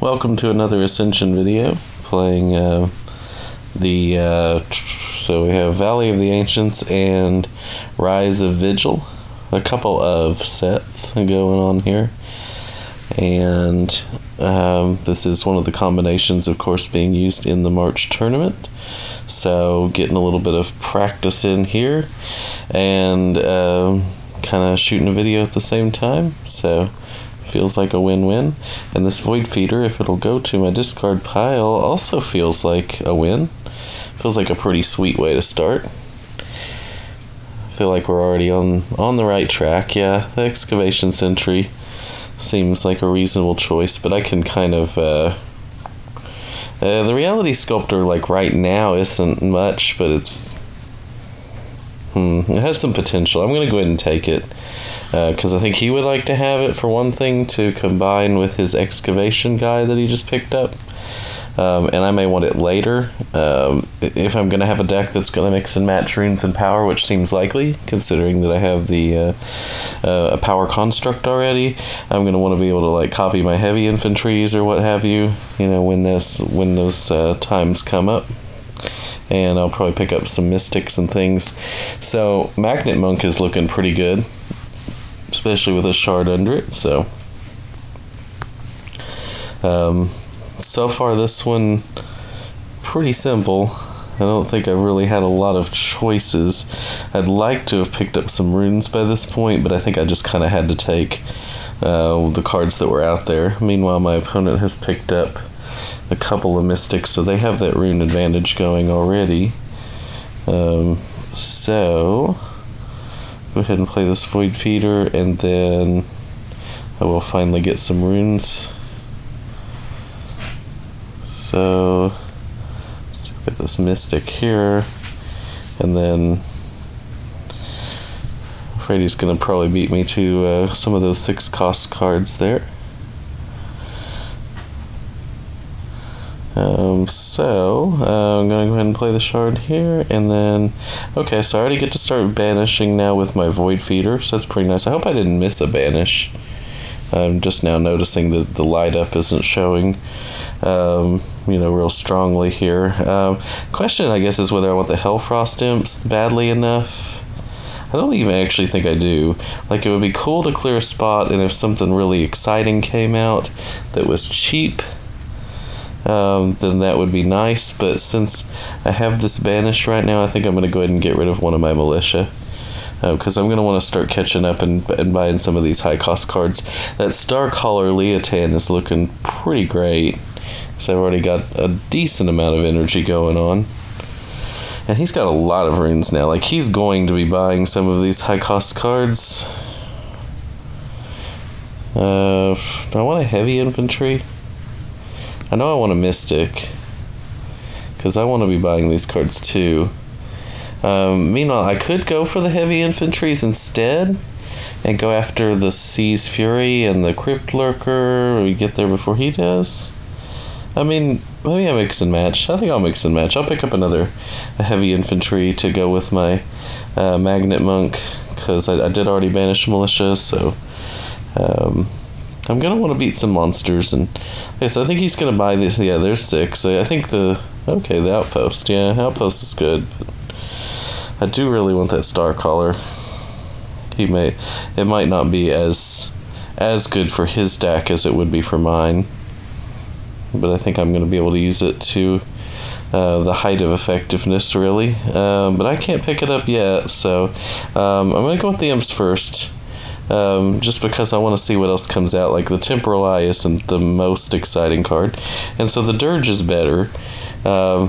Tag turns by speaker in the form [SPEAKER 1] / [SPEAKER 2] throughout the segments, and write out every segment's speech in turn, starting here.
[SPEAKER 1] Welcome to another Ascension video, playing so we have Valley of the Ancients and Rise of Vigil, a couple of sets going on here, and this is one of the combinations, of course, being used in the March tournament, so getting a little bit of practice in here, and kind of shooting a video at the same time, so feels like a win-win. And this Void Feeder, if it'll go to my discard pile, also feels like a win. Feels like a pretty sweet way to start. I feel like we're already on the right track. Yeah, the Excavation Sentry seems like a reasonable choice, but I can kind of the Reality Sculptor, like right now, isn't much, but it has some potential. I'm gonna go ahead and take it, because I think he would like to have it, for one thing, to combine with his excavation guy that he just picked up. And I may want it later, if I'm going to have a deck that's going to mix and match runes and power, which seems likely, considering that I have the a power construct already. I'm going to want to be able to like copy my heavy infantries or what have you, when those times come up. And I'll probably pick up some mystics and things. So Magnet Monk is looking pretty good, especially with a shard under it. So so far this one pretty simple. I don't think I've really had a lot of choices. I'd like to have picked up some runes by this point, but I think I just kind of had to take the cards that were out there. Meanwhile, my opponent has picked up a couple of mystics, so they have that rune advantage going already. So go ahead and play this Void Feeder, and then I will finally get some runes. So let's get this mystic here, and then I'm afraid he's going to probably beat me to some of those 6-cost cards there. So I'm going to go ahead and play the shard here, and then, okay, so I already get to start banishing now with my Void Feeder, so that's pretty nice. I hope I didn't miss a banish. I'm just now noticing that the light up isn't showing, real strongly here. Question, I guess, is whether I want the Hellfrost Imps badly enough. I don't even actually think I do. Like, it would be cool to clear a spot, and if something really exciting came out that was cheap, then that would be nice, but since I have this banished right now, I think I'm going to go ahead and get rid of one of my militia, because I'm going to want to start catching up and buying some of these high-cost cards. That Starcaller Leotan is looking pretty great, so I've already got a decent amount of energy going on. And he's got a lot of runes now. Like, he's going to be buying some of these high-cost cards. Do I want a heavy infantry? I know I want a mystic, because I want to be buying these cards too. Meanwhile, I could go for the heavy infantries instead, and go after the Sea's Fury and the Crypt Lurker. We get there before he does. I mean, maybe I mix and match. I think I'll mix and match. I'll pick up a heavy infantry to go with my Magnet Monk, because I did already banish militia, so I'm going to want to beat some monsters. And okay, so I think he's going to buy this. Yeah, there's 6. So I think the Outpost. Yeah, Outpost is good. I do really want that Starcaller. It might not be as good for his deck as it would be for mine, but I think I'm going to be able to use it to the height of effectiveness, really. But I can't pick it up yet, so I'm going to go with the Imps first. Just because I want to see what else comes out. Like, the Temporal Eye isn't the most exciting card, and so the Dirge is better. A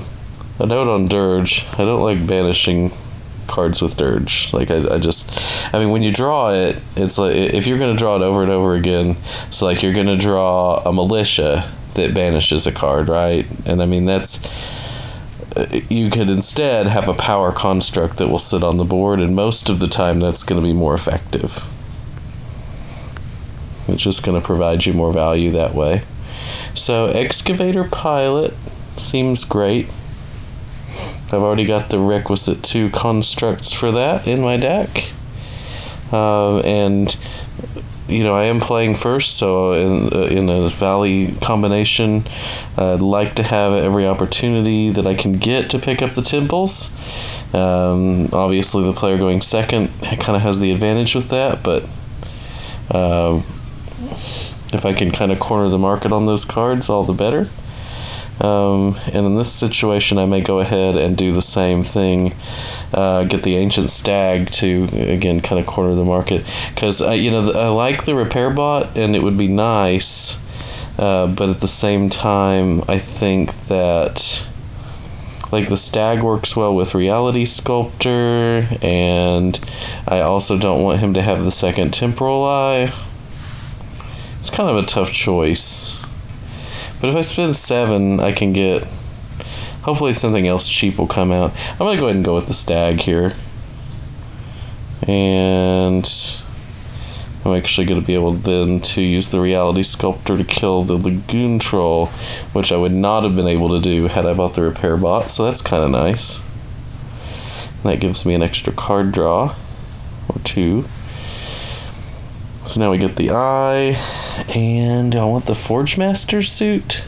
[SPEAKER 1] note on Dirge: I don't like banishing cards with Dirge. Like, I mean, when you draw it, it's like, if you're going to draw it over and over again, it's like you're going to draw a militia that banishes a card, right? And I mean, you could instead have a power construct that will sit on the board, and most of the time that's going to be more effective. It's just going to provide you more value that way. So Excavator Pilot seems great. I've already got the requisite 2 constructs for that in my deck. And I am playing first, so in a Valley combination, I'd like to have every opportunity that I can get to pick up the temples. Obviously, the player going second kind of has the advantage with that, but if I can kind of corner the market on those cards, all the better. And in this situation, I may go ahead and do the same thing, get the Ancient Stag to, again, kind of corner the market. Because, I like the repair bot, and it would be nice, but at the same time, I think that, like, the Stag works well with Reality Sculptor, and I also don't want him to have the second Temporal Eye. It's kind of a tough choice. But if I spend 7, I can get... Hopefully something else cheap will come out. I'm going to go ahead and go with the Stag here. And I'm actually going to be able then to use the Reality Sculptor to kill the Lagoon Troll, which I would not have been able to do had I bought the repair bot, so that's kind of nice. And that gives me an extra card draw, or 2. So now we get the eye, and I want the Forge Master suit.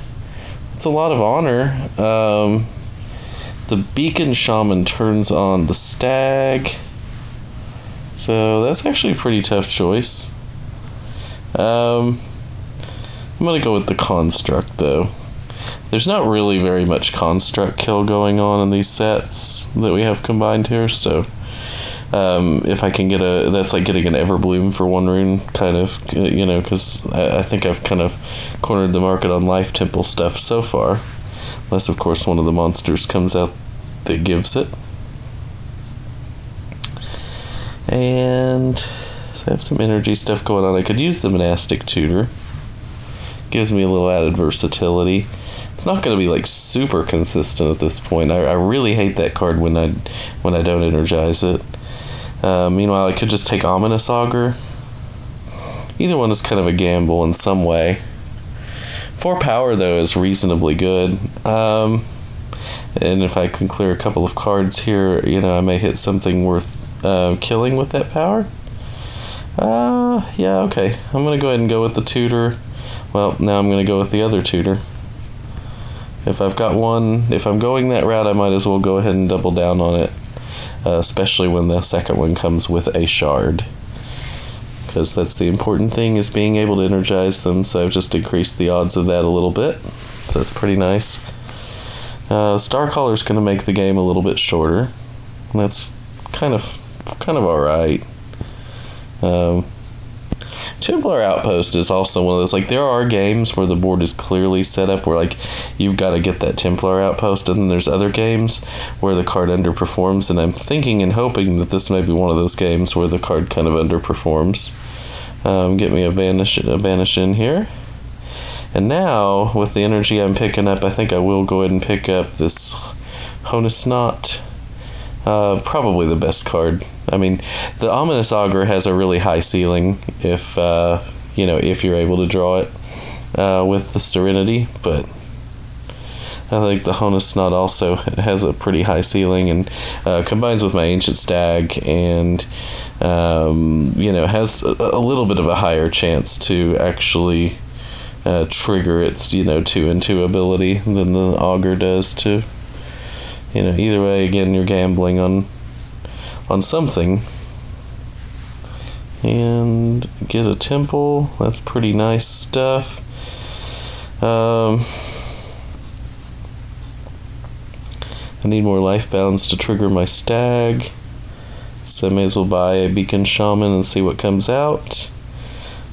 [SPEAKER 1] It's a lot of honor. The Beacon Shaman turns on the Stag, so that's actually a pretty tough choice. I'm going to go with the Construct, though. There's not really very much Construct kill going on in these sets that we have combined here, so... if I can get that's like getting an Everbloom for 1 rune, kind of, because I think I've kind of cornered the market on Life Temple stuff so far. Unless, of course, one of the monsters comes out that gives it. And so I have some energy stuff going on. I could use the Monastic Tutor. Gives me a little added versatility. It's not going to be, like, super consistent at this point. I really hate that card when I don't energize it. Meanwhile, I could just take Ominous Augur. Either one is kind of a gamble in some way. 4 power, though, is reasonably good. And if I can clear a couple of cards here, I may hit something worth killing with that power. Yeah, okay. I'm going to go ahead and go with the Tutor. Well, now I'm going to go with the other Tutor. If I've got one, if I'm going that route, I might as well go ahead and double down on it. Especially when the second one comes with a shard, because that's the important thing, is being able to energize them. So I've just increased the odds of that a little bit, so that's pretty nice. Starcaller's going to make the game a little bit shorter, and that's kind of all right. Templar Outpost is also one of those, like, there are games where the board is clearly set up where, like, you've got to get that Templar Outpost, and then there's other games where the card underperforms, and I'm thinking and hoping that this may be one of those games where the card kind of underperforms. Get me a Banish in here. And now, with the energy I'm picking up, I think I will go ahead and pick up this Honisnot. Probably the best card. I mean, the Ominous Augur has a really high ceiling if you're able to draw it with the Serenity, but I think the Honisnot also has a pretty high ceiling and combines with my Ancient Stag and has a little bit of a higher chance to actually trigger its 2-2 ability than the Augur does to. Either way, again, you're gambling on something. And get a temple. That's pretty nice stuff. I need more life bounds to trigger my Stag. So I may as well buy a Beacon Shaman and see what comes out.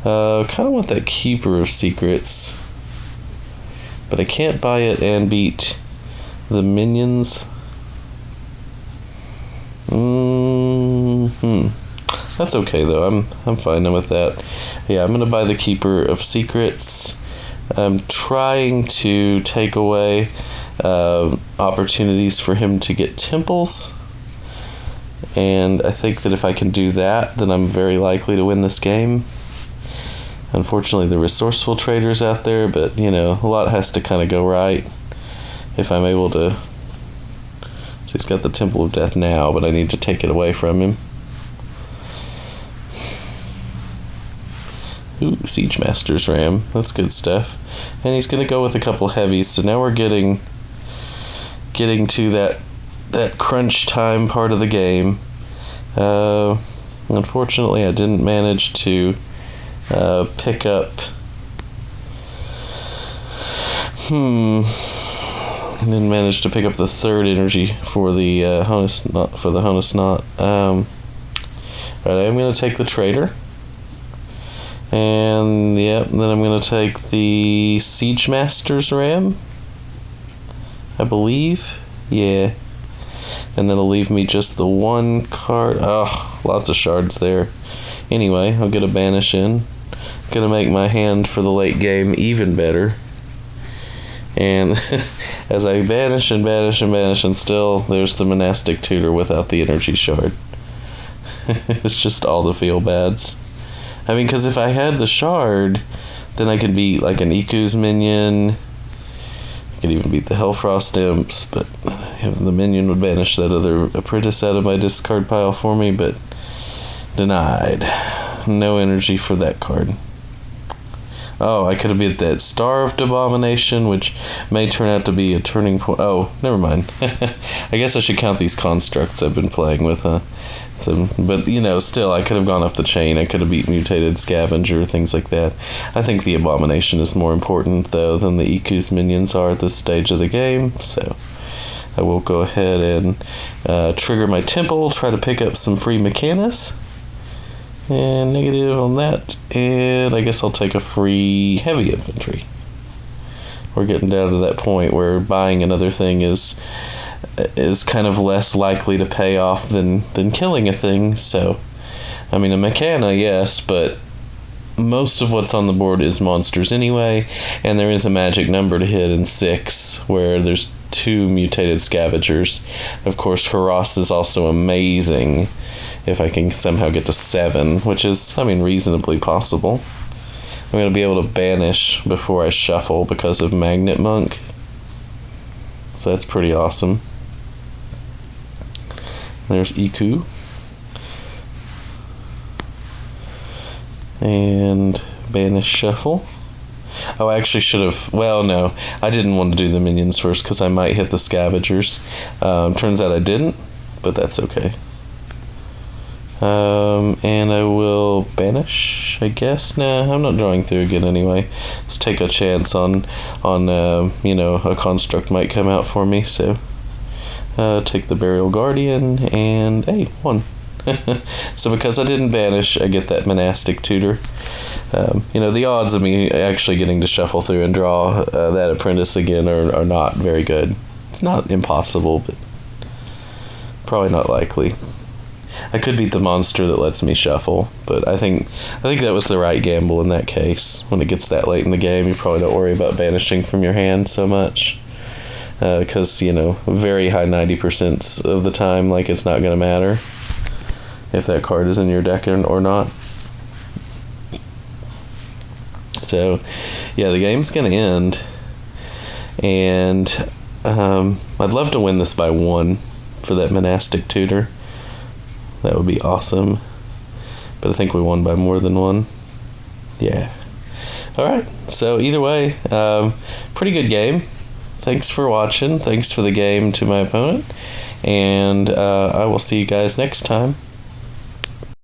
[SPEAKER 1] Kind of want that Keeper of Secrets. But I can't buy it and beat the minions. That's okay though. I'm fine with that. Yeah, I'm gonna buy the Keeper of Secrets. I'm trying to take away opportunities for him to get temples, and I think that if I can do that, then I'm very likely to win this game. Unfortunately, the resourceful traders out there, but a lot has to kind of go right if I'm able to. He's got the Temple of Death now, but I need to take it away from him. Ooh, Siege Master's Ram. That's good stuff. And he's going to go with a couple heavies. So now we're getting to that crunch time part of the game. Unfortunately, I didn't manage to pick up. I didn't manage to pick up the third energy for the Honus Knot. Right, I'm going to take the Trader. And yep, then I'm going to take the Siege Master's Ram, I believe. Yeah. And that'll leave me just the one card. Oh, lots of shards there. Anyway, I'll get a banish in. Gonna make my hand for the late game even better. And as I banish and banish and banish, and still there's the Monastic Tutor without the energy shard. It's just all the feel bads. I mean, because if I had the shard, then I could beat like an Iku's minion. I could even beat the Hellfrost Imps, but the minion would banish that other apprentice out of my discard pile for me, but denied. No energy for that card. Oh, I could have beat that Starved Abomination, which may turn out to be a turning point. Oh, never mind. I guess I should count these constructs I've been playing with, huh? So, but, you know, still, I could have gone up the chain. I could have beat Mutated Scavenger, things like that. I think the Abomination is more important, though, than the Iku's minions are at this stage of the game. So I will go ahead and trigger my Temple, try to pick up some free Mechanis. And negative on that. And I guess I'll take a free Heavy Infantry. We're getting down to that point where buying another thing is kind of less likely to pay off than killing a thing. So, I mean, a Mechana, yes, but most of what's on the board is monsters anyway, and there is a magic number to hit in 6, where there's 2 Mutated Scavengers. Of course, Haras is also amazing if I can somehow get to 7, which is, I mean, reasonably possible. I'm going to be able to banish before I shuffle because of Magnet Monk. So that's pretty awesome. There's Iku. And banish shuffle. Oh, I actually should have... Well, no. I didn't want to do the minions first because I might hit the scavengers. Turns out I didn't, but that's okay. And I will banish, I guess. Nah, I'm not drawing through again anyway. Let's take a chance on you know, a construct might come out for me. So, take the Burial Guardian, and hey, 1. So because I didn't banish, I get that Monastic Tutor. You know, the odds of me actually getting to shuffle through and draw that apprentice again are not very good. It's not impossible, but probably not likely. I could beat the monster that lets me shuffle, but I think that was the right gamble in that case. When it gets that late in the game, you probably don't worry about banishing from your hand so much. Because, you know, very high 90% of the time, like, it's not going to matter if that card is in your deck or not. So, yeah, the game's going to end. And I'd love to win this by 1 for that Monastic Tutor. That would be awesome. But I think we won by more than 1. Yeah. Alright, so either way, pretty good game. Thanks for watching. Thanks for the game to my opponent. And I will see you guys next time.